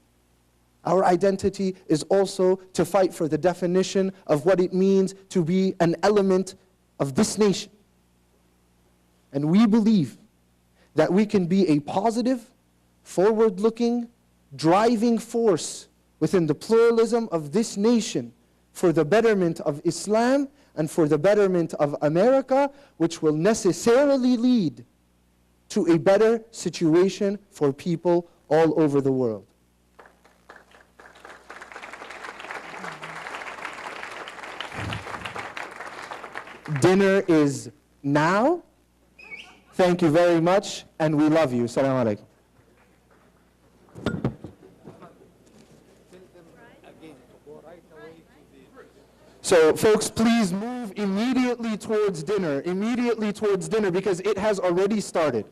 Our identity is also to fight for the definition of what it means to be an element of this nation. And we believe that we can be a positive, forward-looking, driving force within the pluralism of this nation for the betterment of Islam and for the betterment of America, which will necessarily lead to a better situation for people all over the world. Dinner is now. Thank you very much, and we love you. Assalamu alaikum. So, folks, please move immediately towards dinner, because it has already started.